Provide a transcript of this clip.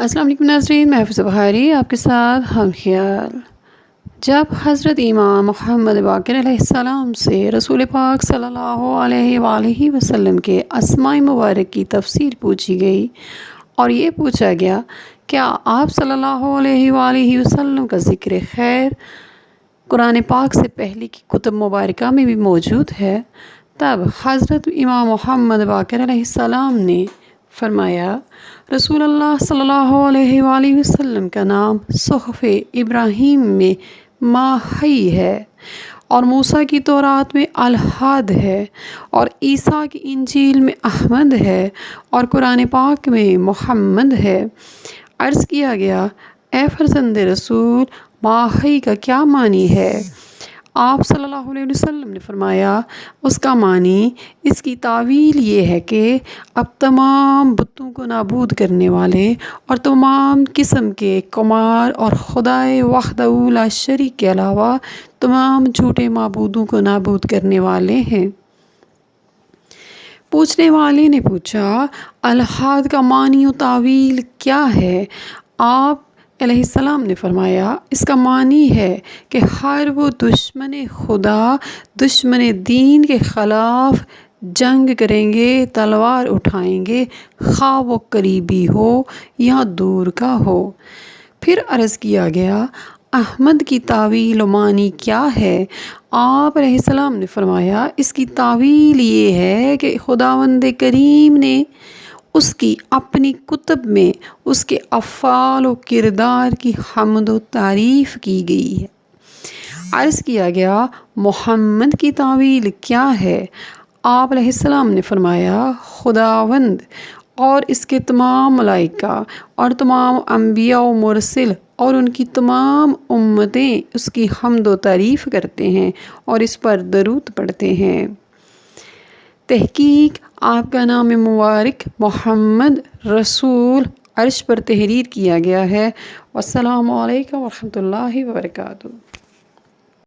السلام علیکم ناظرین، میں حافظہ بہاری آپ کے ساتھ ہم خیال۔ جب حضرت امام محمد باقر علیہ السلام سے رسول پاک صلی اللہ علیہ وآلہ وسلم کے اسماء مبارک کی تفسیر پوچھی گئی اور یہ پوچھا گیا کیا آپ صلی اللہ علیہ وآلہ وسلم کا ذکر خیر قرآن پاک سے پہلے کی کتب مبارکہ میں بھی موجود ہے، تب حضرت امام محمد باقر علیہ السلام نے فرمایا رسول اللہ صلی اللہ علیہ وآلہ وسلم کا نام صحف ابراہیم میں ماحی ہے، اور موسیٰ کی تورات میں الحاد ہے، اور عیسیٰ کی انجیل میں احمد ہے، اور قرآن پاک میں محمد ہے۔ عرض کیا گیا اے فرزند رسول، ماحی کا کیا معنی ہے؟ آپ صلی اللہ علیہ وسلم نے فرمایا اس کا معنی، اس کی تعویل یہ ہے کہ اب تمام بتوں کو نابود کرنے والے اور تمام قسم کے قمار اور خدائے وحدہ لا شریک کے علاوہ تمام جھوٹے معبودوں کو نابود کرنے والے ہیں۔ پوچھنے والے نے پوچھا الحاد کا معنی و تعویل کیا ہے؟ آپ علیہ السلام نے فرمایا اس کا معنی ہے کہ ہر وہ دشمن خدا، دشمن دین کے خلاف جنگ کریں گے، تلوار اٹھائیں گے، خواہ وہ قریبی ہو یا دور کا ہو۔ پھر عرض کیا گیا احمد کی تعویل و معنی کیا ہے؟ آپ علیہ السلام نے فرمایا اس کی تعویل یہ ہے کہ خداوند کریم نے اس کی اپنی کتب میں اس کے افعال و کردار کی حمد و تعریف کی گئی ہے۔ عرض کیا گیا محمد کی تعویل کیا ہے؟ آپ علیہ السلام نے فرمایا خداوند اور اس کے تمام ملائکہ اور تمام انبیاء و مرسل اور ان کی تمام امتیں اس کی حمد و تعریف کرتے ہیں اور اس پر درود پڑھتے ہیں۔ تحقیق آپ کا نام مبارک محمد رسول عرش پر تحریر کیا گیا ہے۔ والسلام علیکم ورحمۃ اللہ وبرکاتہ۔